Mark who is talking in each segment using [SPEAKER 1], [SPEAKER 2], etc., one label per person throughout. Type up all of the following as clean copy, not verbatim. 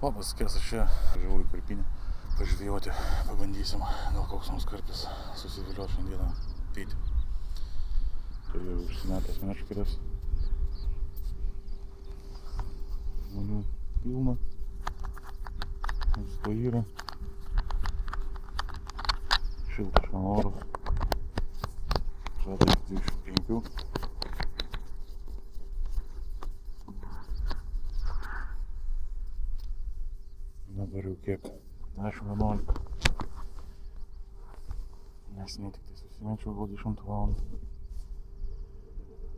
[SPEAKER 1] Labas, Kesas čia, važiavau į karpinę, pažvėjoti, pabandysim, gal koks nors karpis susiviliot šiandieną ateiti. Turiu užsimetęs meškeres, žmonių pilna, visko yra, šiltas oras, žada 25. Dabar jau kiek? 10-11. Nesiniai tik tai susimečiau, gal 10 valandą.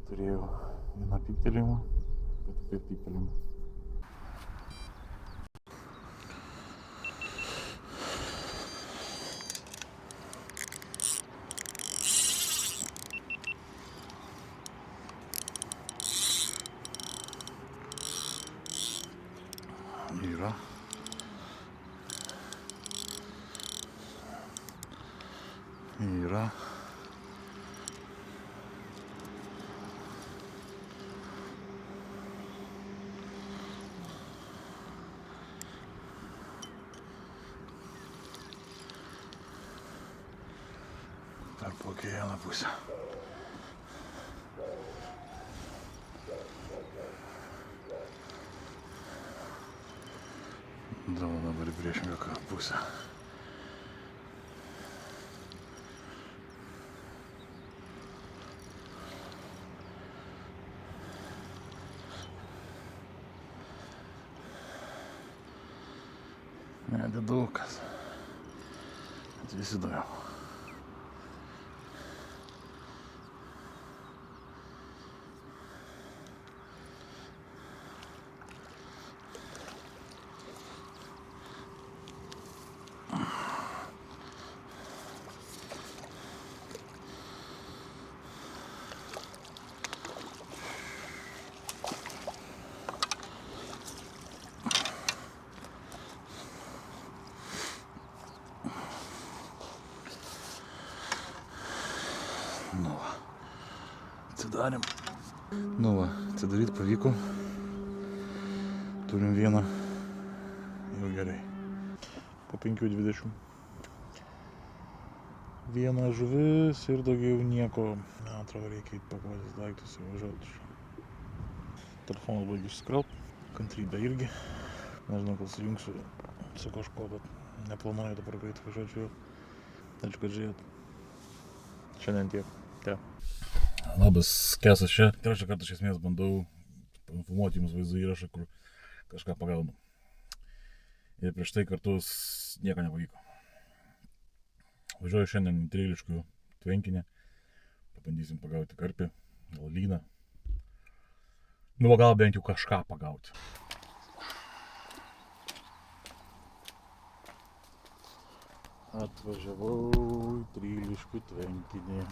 [SPEAKER 1] Turėjau vieną pyktelėjimą, bet apie pyktelėjimą. Yra. Yra. Dar po vieną pusę. Dabar į priešingą pusę. Nedidukas. Bet visi dojau. Nu va, atsidarėm. Nu va, atsidaryt pavyko. Turim vieną. Jau gerai. Po 5:20. Viena žuvis ir daugiau nieko. Man atrodo, reikia eit pakuotis daiktus ir važiuoti. Telefonas baigia išsikraut. Kantrybė irgi. Nežinau, kol sujungsiu su kažko, bet neplanuoju dabar greit važiuoti. Ačiū, kad žiūrėjot. Šiandien tiek. Labas, Kesas čia. Trečią kartą iš esmės bandau filmuoti jums vaizdo įrašą, kur kažką pagaunu. Ir prieš tai kartus nieko nepavyko. Važiuoju šiandien į Trėliškių tvenkinį. Pabandysim pagauti karpį, gal lyną. Nu, gal bent jau kažką pagauti. Atvažiavau į Trėliškių tvenkinį.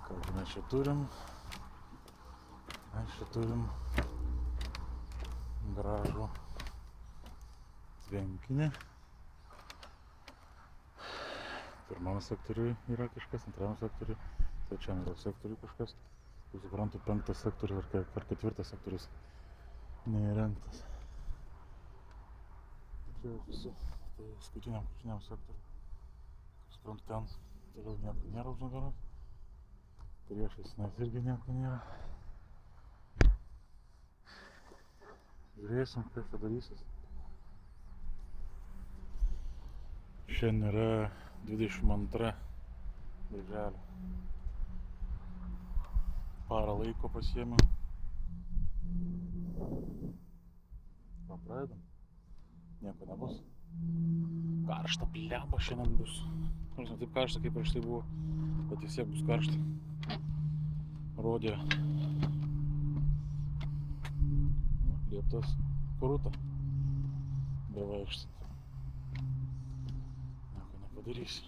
[SPEAKER 1] Ką mes čia turim? Mes čia turim gražų tvenkinį. Pirmam sektoriui yra kažkas, antram sektoriui, trečiam yra sektoriui kažkas. Kaip suprantu, 5 sektorius ar 4 sektorius neįrengtas. Čia esu paskutiniam sektoriui. Kaip suprantu, ten toliau nieko nėra už nugaros. Priešais nes irgi nieko nėra. Žiūrėsim, kaip čia darysis. Šiandien yra 22 birželio. Parą laiko pasiėmiau. Ką pradedam? Nieko nebus. Karšta blemba šiandien bus. Nors ne taip karšta, kaip prieš tai buvo, bet vis tiek bus karšta. Rodė lieptas krūta bevaikštant. Nieko nepadarysi.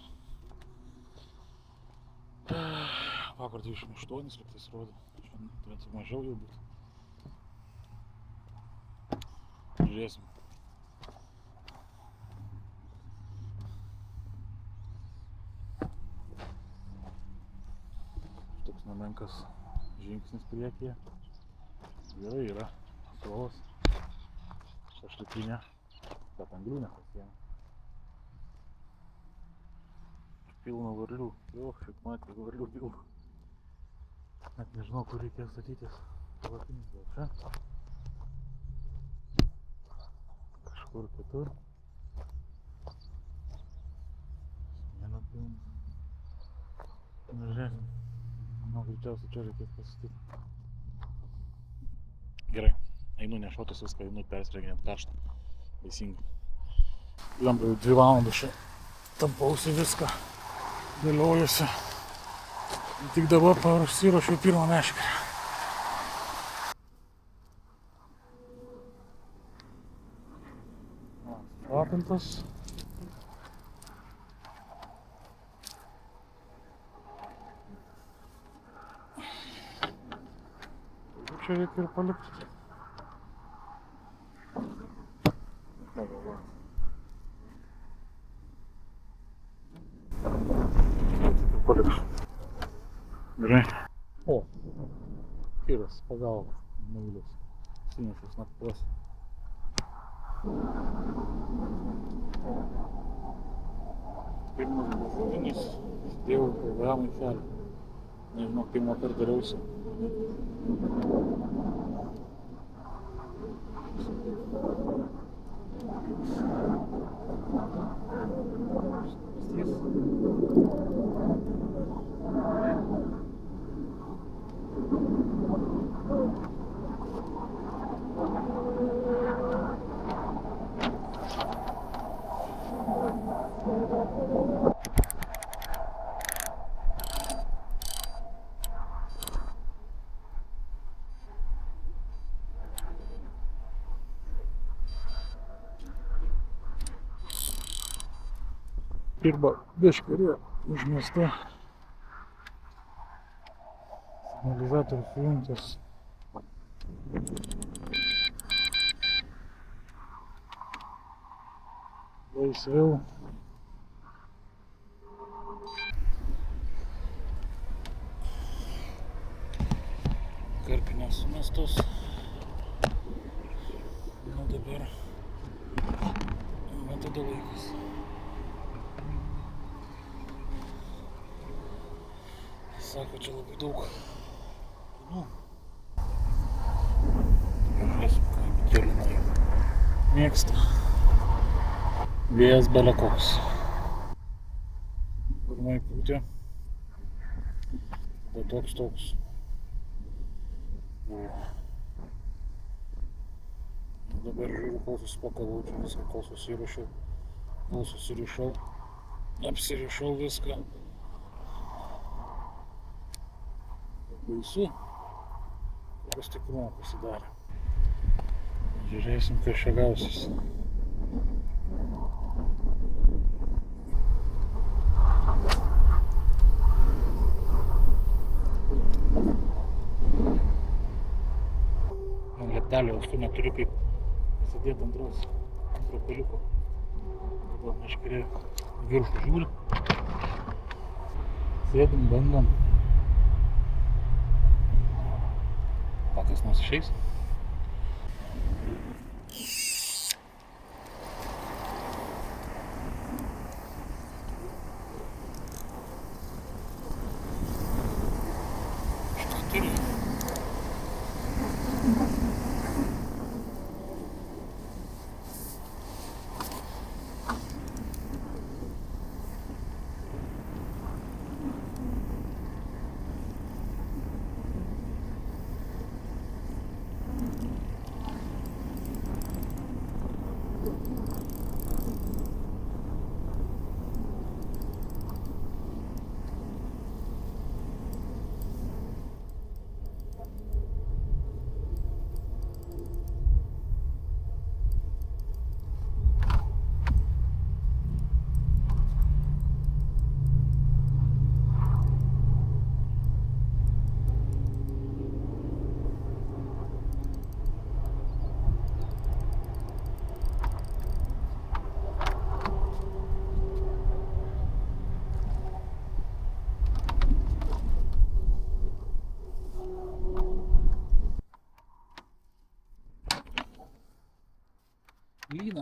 [SPEAKER 1] Vakar 28 lygtais rodė. Šiandien turėtų mažiau jau būti. Žiūrėsim. Toks nemenkas žingsnis priekyje. Gerai yra. Suolas. Pašlikinė. Bet anglinė pasienė. Pilna varlių. Jau, šiek matė varlių pilna. Net nežinau, kur reikės statytis. Palapinės gal čia. Kažkur kitur. Smėlio pilna. Žiūrėsim. Manau, greičiausiai čia reikės pasistatyti. Gerai. Einu nešiotis viską, einu persirengti karštą. Vaisingai. Lemba jau 2 valandas čia tampausi viską. Dėliojusi. Tik dabar pasiruošiau pirmą meškerę. Apintas. Čia reikia ir palikti. Paliksiu. Gerai. O, kiras, pagalba, naulis. Sinešus naktuos. Pirmas bužuvinis, dėjau programą į šalį. Nežinau, pirmą kartą dariausi. Pirma meškerė užmesta. Signalizatorius įjungtas. Laisviau. Karpinės sumestos. Nu dabar tada laikas. Sako, čia labai daug. Nu. Žiūrėsim, ką bitėlinai mėgsta. Vėjas belekoks. Pirmai pūtė. Bet toks. Dabar žiūriu, kol susipakavau čia viską, kol susirišau. Apsirišau viską. Baisu, kokios tikrumo pasidarė. Žiūrėsim, kas čia gausis. Man leptelio ausų neturiu kaip pasidėti antro peliuko. Tada meškerė viršų žiūri. Sėdim, bandom. Kas nors išeis. Šitą turi.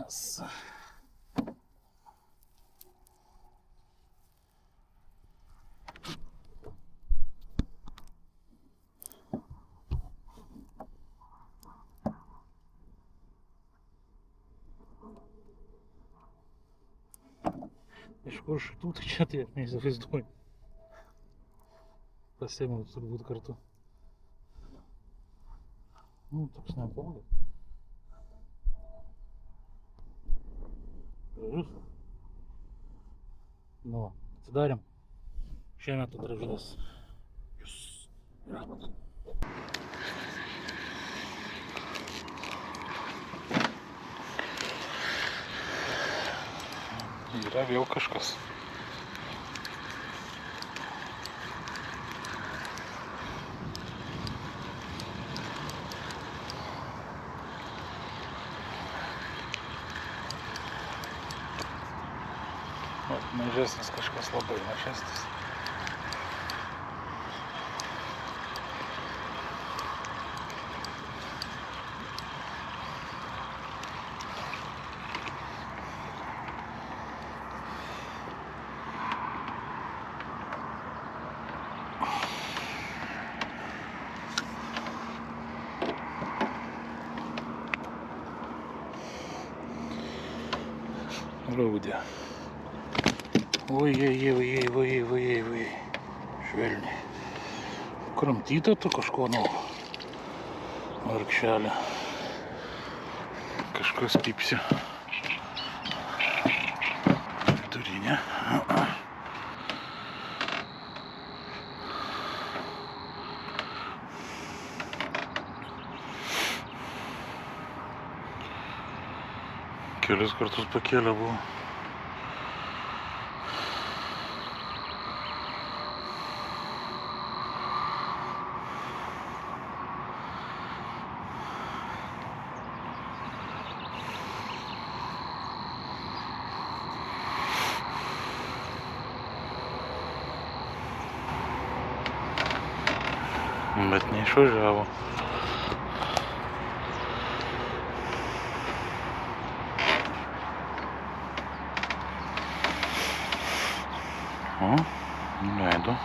[SPEAKER 1] Nes iš kur šitų, tai čia tai neįsivaizduoju. Pasiėmiau turbūt kartu. Nu, toks neblogas. Gražus. Nu, atsidarėm. Šiemet gražus. Jūs. Yra vėl kažkas. Mažesnis kažkas, labai mažesnis. Raudė. Ojei. Švelniai. Kramtyta tu kažko, nu. Vargšelė. Kažkas pypsi. Vidurinė. Kelis kartus pakėlė buvo. Bet neišvažiavo. O, nuleido.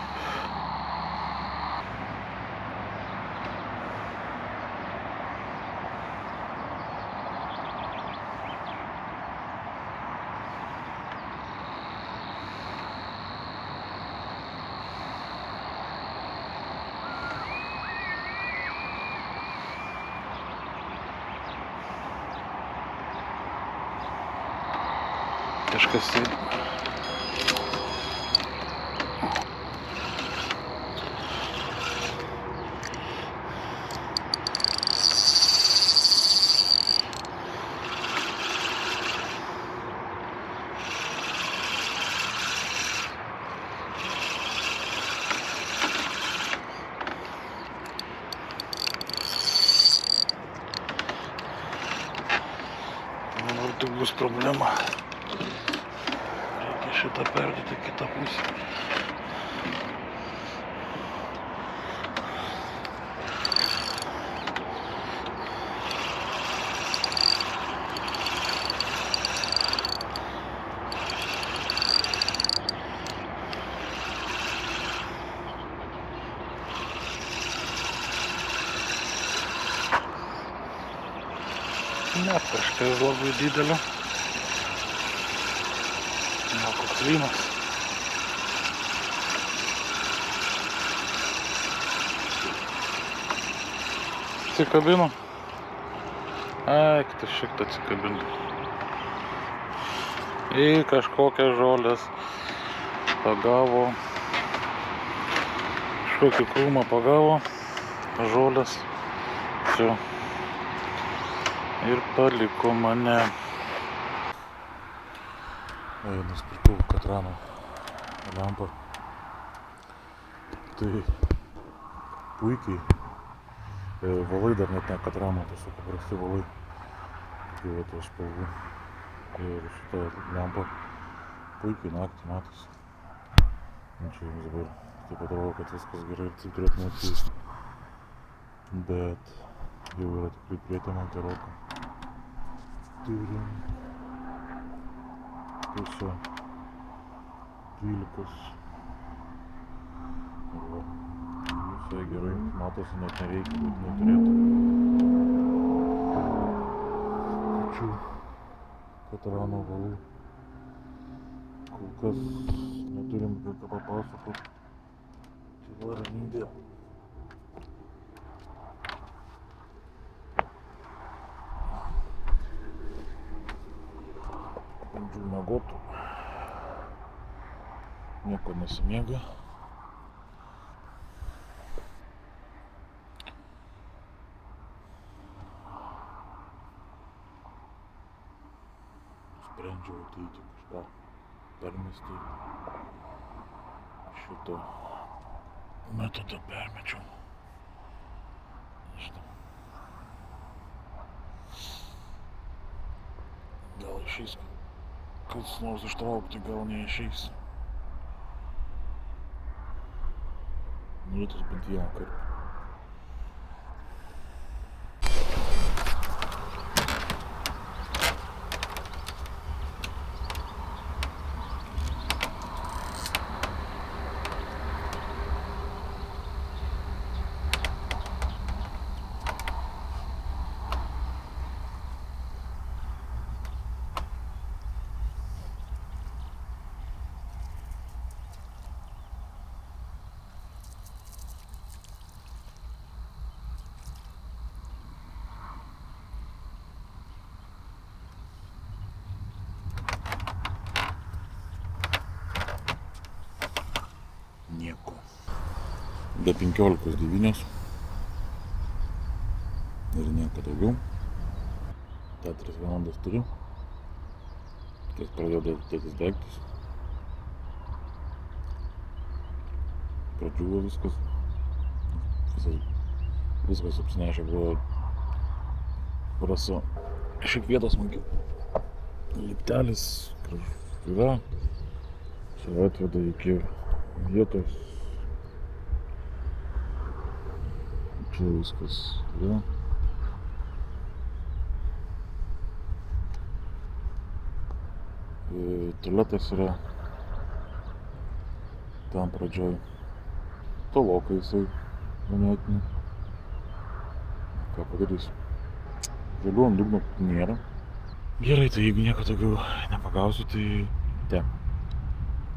[SPEAKER 1] Kažkas tai. Manau, tai bus problema. Šitą perdėti kitą pusę. Ne, kažkas labai didelio. Gal koks lynas. Atsikabino. Ai, kitas šiek tiek atsikabino. Į kažkokią žolės pagavo. Kažkokį krūmą pagavo. Žolės. Все. Ir paliko mane. Nusipirkau Katrano lempą. Tai puikiai. Valai dar net ne Katrano, tiesiog paprasti valai. Tokių va tų spalvų. Ir šitą lempą puikiai naktį matosi. Čia jums dabar taip atrodo, kad viskas gerai ir taip turėtų matyti. Bet jau yra tikrai prietema gerokai. Turim pusę 12. Va. Visai gerai, matosi, net nereikia būtinai turėti pačių katarano valų. Kol kas neturim ką papasakot. Tyla ramybė. Bandžiau miegot. Nieko nesimiega. Sprendžiau ateiti kažką permesti. Šitą metodą permečiau. Nežinau. Gal išeis kas nors ištraukti, gal neišeis. Norėtųs bent vieną kartą. Nieko. Be 15:09 ir nieko daugiau. Ta 3 valandas turiu. Tik pradėjau dėtis daiktus. Pradžiuvo viskas. Viskas apsinešė buvo rasa. Šiek vietos smagiau. Liptelis yra. Čia atveda iki vietos. Čia viskas yra. Tualetas yra tam pradžioj. Tolokai jisai ganėtinai. Ką padarysiu. Žalių ant dugno nėra. Gerai, tai jeigu nieko daugiau nepagausiu, tai ten.